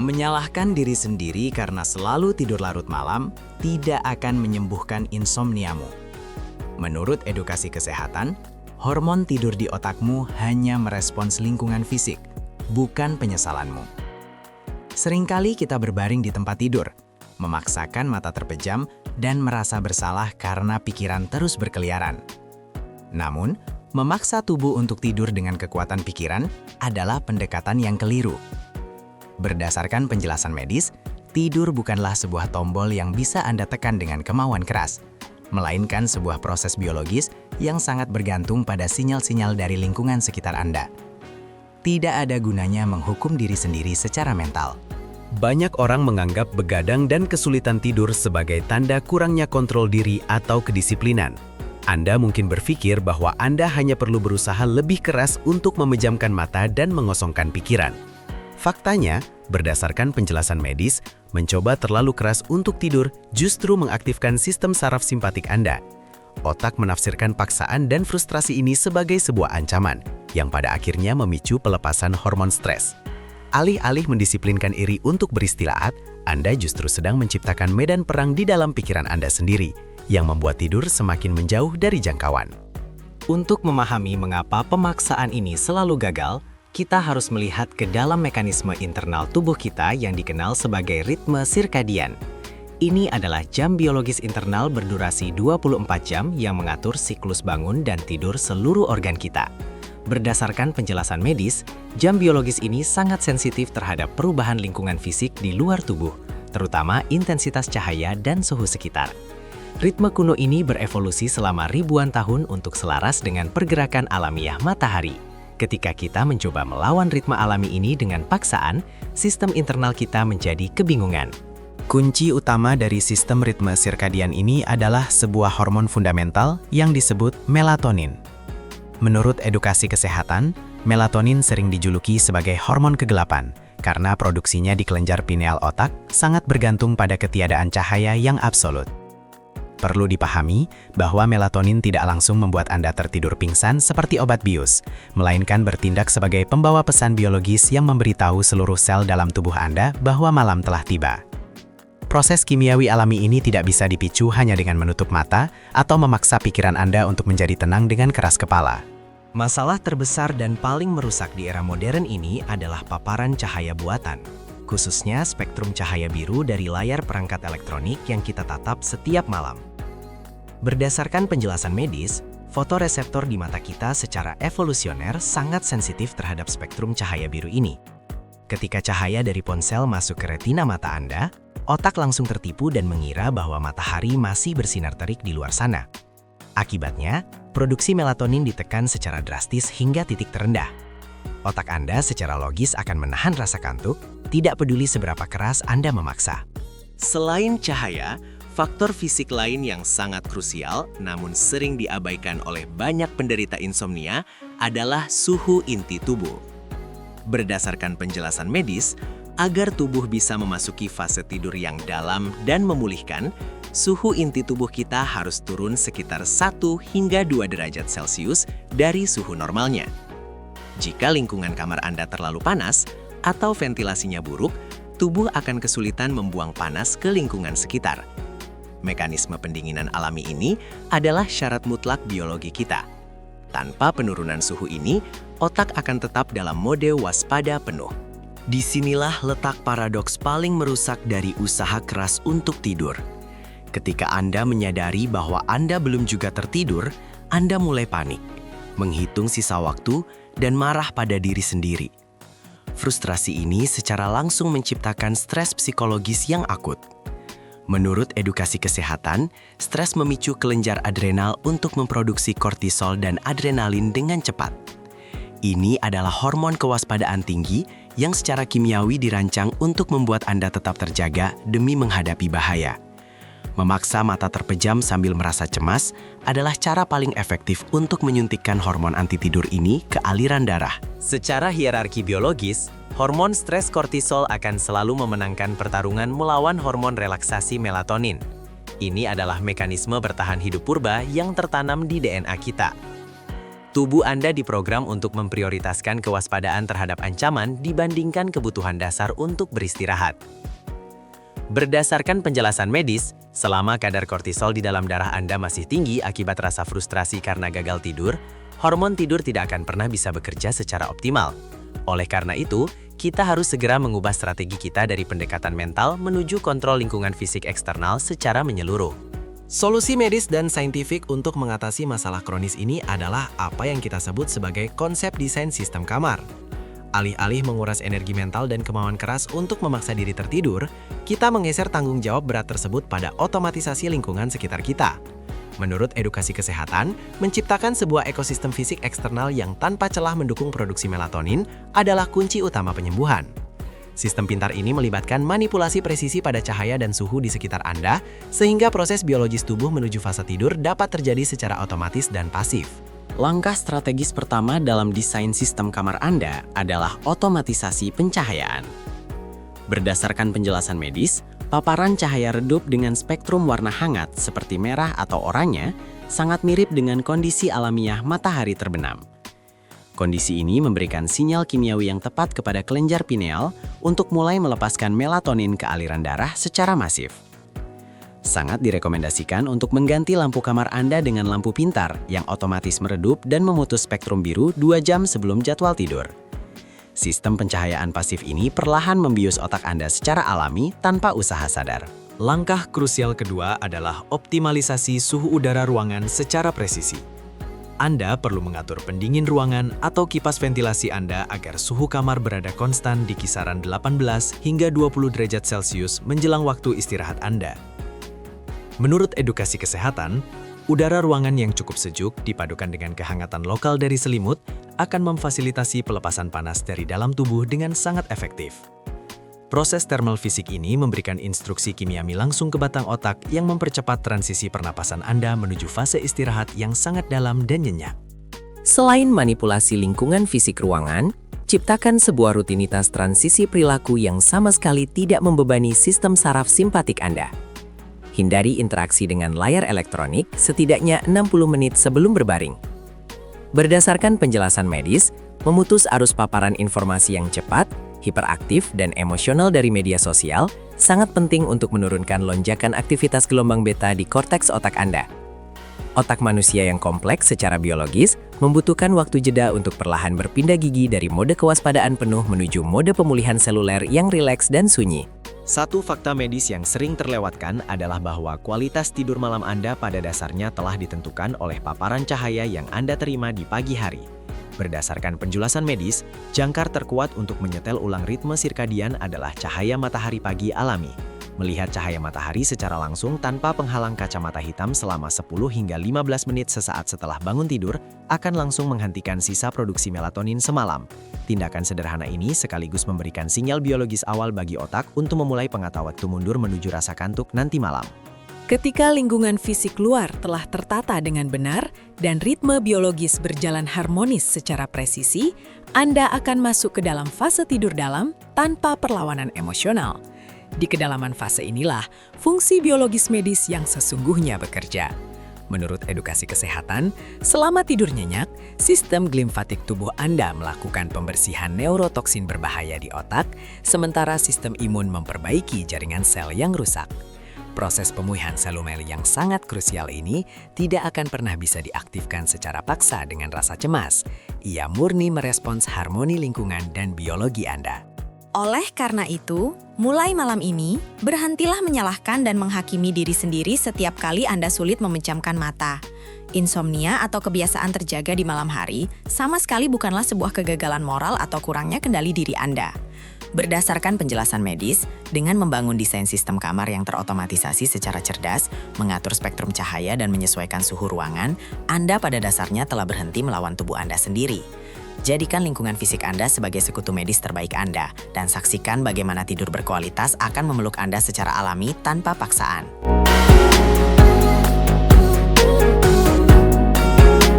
Menyalahkan diri sendiri karena selalu tidur larut malam tidak akan menyembuhkan insomniamu. Menurut edukasi kesehatan, hormon tidur di otakmu hanya merespons lingkungan fisik, bukan penyesalanmu. Seringkali kita berbaring di tempat tidur, memaksakan mata terpejam dan merasa bersalah karena pikiran terus berkeliaran. Namun, memaksa tubuh untuk tidur dengan kekuatan pikiran adalah pendekatan yang keliru. Berdasarkan penjelasan medis, tidur bukanlah sebuah tombol yang bisa Anda tekan dengan kemauan keras, melainkan sebuah proses biologis yang sangat bergantung pada sinyal-sinyal dari lingkungan sekitar Anda. Tidak ada gunanya menghukum diri sendiri secara mental. Banyak orang menganggap begadang dan kesulitan tidur sebagai tanda kurangnya kontrol diri atau kedisiplinan. Anda mungkin berpikir bahwa Anda hanya perlu berusaha lebih keras untuk memejamkan mata dan mengosongkan pikiran. Faktanya, berdasarkan penjelasan medis, mencoba terlalu keras untuk tidur justru mengaktifkan sistem saraf simpatik Anda. Otak menafsirkan paksaan dan frustrasi ini sebagai sebuah ancaman, yang pada akhirnya memicu pelepasan hormon stres. Alih-alih mendisiplinkan iri untuk beristirahat, Anda justru sedang menciptakan medan perang di dalam pikiran Anda sendiri, yang membuat tidur semakin menjauh dari jangkauan. Untuk memahami mengapa pemaksaan ini selalu gagal, kita harus melihat ke dalam mekanisme internal tubuh kita yang dikenal sebagai ritme sirkadian. Ini adalah jam biologis internal berdurasi 24 jam yang mengatur siklus bangun dan tidur seluruh organ kita. Berdasarkan penjelasan medis, jam biologis ini sangat sensitif terhadap perubahan lingkungan fisik di luar tubuh, terutama intensitas cahaya dan suhu sekitar. Ritme kuno ini berevolusi selama ribuan tahun untuk selaras dengan pergerakan alamiah matahari. Ketika kita mencoba melawan ritme alami ini dengan paksaan, sistem internal kita menjadi kebingungan. Kunci utama dari sistem ritme sirkadian ini adalah sebuah hormon fundamental yang disebut melatonin. Menurut edukasi kesehatan, melatonin sering dijuluki sebagai hormon kegelapan karena produksinya di kelenjar pineal otak sangat bergantung pada ketiadaan cahaya yang absolut. Perlu dipahami bahwa melatonin tidak langsung membuat Anda tertidur pingsan seperti obat bius, melainkan bertindak sebagai pembawa pesan biologis yang memberitahu seluruh sel dalam tubuh Anda bahwa malam telah tiba. Proses kimiawi alami ini tidak bisa dipicu hanya dengan menutup mata atau memaksa pikiran Anda untuk menjadi tenang dengan keras kepala. Masalah terbesar dan paling merusak di era modern ini adalah paparan cahaya buatan, khususnya spektrum cahaya biru dari layar perangkat elektronik yang kita tatap setiap malam. Berdasarkan penjelasan medis, fotoreseptor di mata kita secara evolusioner sangat sensitif terhadap spektrum cahaya biru ini. Ketika cahaya dari ponsel masuk ke retina mata Anda, otak langsung tertipu dan mengira bahwa matahari masih bersinar terik di luar sana. Akibatnya, produksi melatonin ditekan secara drastis hingga titik terendah. Otak Anda secara logis akan menahan rasa kantuk, tidak peduli seberapa keras Anda memaksa. Selain cahaya, faktor fisik lain yang sangat krusial namun sering diabaikan oleh banyak penderita insomnia adalah suhu inti tubuh. Berdasarkan penjelasan medis, agar tubuh bisa memasuki fase tidur yang dalam dan memulihkan, suhu inti tubuh kita harus turun sekitar 1 hingga 2 derajat Celcius dari suhu normalnya. Jika lingkungan kamar Anda terlalu panas atau ventilasinya buruk, tubuh akan kesulitan membuang panas ke lingkungan sekitar. Mekanisme pendinginan alami ini adalah syarat mutlak biologi kita. Tanpa penurunan suhu ini, otak akan tetap dalam mode waspada penuh. Disinilah letak paradoks paling merusak dari usaha keras untuk tidur. Ketika Anda menyadari bahwa Anda belum juga tertidur, Anda mulai panik, menghitung sisa waktu, dan marah pada diri sendiri. Frustrasi ini secara langsung menciptakan stres psikologis yang akut. Menurut edukasi kesehatan, stres memicu kelenjar adrenal untuk memproduksi kortisol dan adrenalin dengan cepat. Ini adalah hormon kewaspadaan tinggi yang secara kimiawi dirancang untuk membuat Anda tetap terjaga demi menghadapi bahaya. Memaksa mata terpejam sambil merasa cemas adalah cara paling efektif untuk menyuntikkan hormon anti tidur ini ke aliran darah. Secara hierarki biologis, hormon stres kortisol akan selalu memenangkan pertarungan melawan hormon relaksasi melatonin. Ini adalah mekanisme bertahan hidup purba yang tertanam di DNA kita. Tubuh Anda diprogram untuk memprioritaskan kewaspadaan terhadap ancaman dibandingkan kebutuhan dasar untuk beristirahat. Berdasarkan penjelasan medis, selama kadar kortisol di dalam darah Anda masih tinggi akibat rasa frustrasi karena gagal tidur, hormon tidur tidak akan pernah bisa bekerja secara optimal. Oleh karena itu, kita harus segera mengubah strategi kita dari pendekatan mental menuju kontrol lingkungan fisik eksternal secara menyeluruh. Solusi medis dan saintifik untuk mengatasi masalah kronis ini adalah apa yang kita sebut sebagai konsep desain sistem kamar. Alih-alih menguras energi mental dan kemauan keras untuk memaksa diri tertidur, kita menggeser tanggung jawab berat tersebut pada otomatisasi lingkungan sekitar kita. Menurut edukasi kesehatan, menciptakan sebuah ekosistem fisik eksternal yang tanpa celah mendukung produksi melatonin adalah kunci utama penyembuhan. Sistem pintar ini melibatkan manipulasi presisi pada cahaya dan suhu di sekitar Anda, sehingga proses biologis tubuh menuju fase tidur dapat terjadi secara otomatis dan pasif. Langkah strategis pertama dalam desain sistem kamar Anda adalah otomatisasi pencahayaan. Berdasarkan penjelasan medis, paparan cahaya redup dengan spektrum warna hangat seperti merah atau oranye sangat mirip dengan kondisi alamiah matahari terbenam. Kondisi ini memberikan sinyal kimiawi yang tepat kepada kelenjar pineal untuk mulai melepaskan melatonin ke aliran darah secara masif. Sangat direkomendasikan untuk mengganti lampu kamar Anda dengan lampu pintar yang otomatis meredup dan memutus spektrum biru 2 jam sebelum jadwal tidur. Sistem pencahayaan pasif ini perlahan membius otak Anda secara alami tanpa usaha sadar. Langkah krusial kedua adalah optimalisasi suhu udara ruangan secara presisi. Anda perlu mengatur pendingin ruangan atau kipas ventilasi Anda agar suhu kamar berada konstan di kisaran 18 hingga 20 derajat Celcius menjelang waktu istirahat Anda. Menurut edukasi kesehatan, udara ruangan yang cukup sejuk dipadukan dengan kehangatan lokal dari selimut akan memfasilitasi pelepasan panas dari dalam tubuh dengan sangat efektif. Proses thermal fisik ini memberikan instruksi kimiawi langsung ke batang otak yang mempercepat transisi pernapasan Anda menuju fase istirahat yang sangat dalam dan nyenyak. Selain manipulasi lingkungan fisik ruangan, ciptakan sebuah rutinitas transisi perilaku yang sama sekali tidak membebani sistem saraf simpatik Anda. Hindari interaksi dengan layar elektronik setidaknya 60 menit sebelum berbaring. Berdasarkan penjelasan medis, memutus arus paparan informasi yang cepat, hiperaktif, dan emosional dari media sosial sangat penting untuk menurunkan lonjakan aktivitas gelombang beta di korteks otak Anda. Otak manusia yang kompleks secara biologis membutuhkan waktu jeda untuk perlahan berpindah gigi dari mode kewaspadaan penuh menuju mode pemulihan seluler yang rileks dan sunyi. Satu fakta medis yang sering terlewatkan adalah bahwa kualitas tidur malam Anda pada dasarnya telah ditentukan oleh paparan cahaya yang Anda terima di pagi hari. Berdasarkan penjelasan medis, jangkar terkuat untuk menyetel ulang ritme sirkadian adalah cahaya matahari pagi alami. Melihat cahaya matahari secara langsung tanpa penghalang kacamata hitam selama 10 hingga 15 menit sesaat setelah bangun tidur akan langsung menghentikan sisa produksi melatonin semalam. Tindakan sederhana ini sekaligus memberikan sinyal biologis awal bagi otak untuk memulai pengatau waktu mundur menuju rasa kantuk nanti malam. Ketika lingkungan fisik luar telah tertata dengan benar dan ritme biologis berjalan harmonis secara presisi, Anda akan masuk ke dalam fase tidur dalam tanpa perlawanan emosional. Di kedalaman fase inilah fungsi biologis medis yang sesungguhnya bekerja. Menurut edukasi kesehatan, selama tidur nyenyak, sistem glimfatik tubuh Anda melakukan pembersihan neurotoksin berbahaya di otak, sementara sistem imun memperbaiki jaringan sel yang rusak. Proses pemulihan seluler yang sangat krusial ini tidak akan pernah bisa diaktifkan secara paksa dengan rasa cemas. Ia murni merespons harmoni lingkungan dan biologi Anda. Oleh karena itu, mulai malam ini, berhentilah menyalahkan dan menghakimi diri sendiri setiap kali Anda sulit memejamkan mata. Insomnia atau kebiasaan terjaga di malam hari sama sekali bukanlah sebuah kegagalan moral atau kurangnya kendali diri Anda. Berdasarkan penjelasan medis, dengan membangun desain sistem kamar yang terotomatisasi secara cerdas, mengatur spektrum cahaya dan menyesuaikan suhu ruangan, Anda pada dasarnya telah berhenti melawan tubuh Anda sendiri. Jadikan lingkungan fisik Anda sebagai sekutu medis terbaik Anda, dan saksikan bagaimana tidur berkualitas akan memeluk Anda secara alami tanpa paksaan.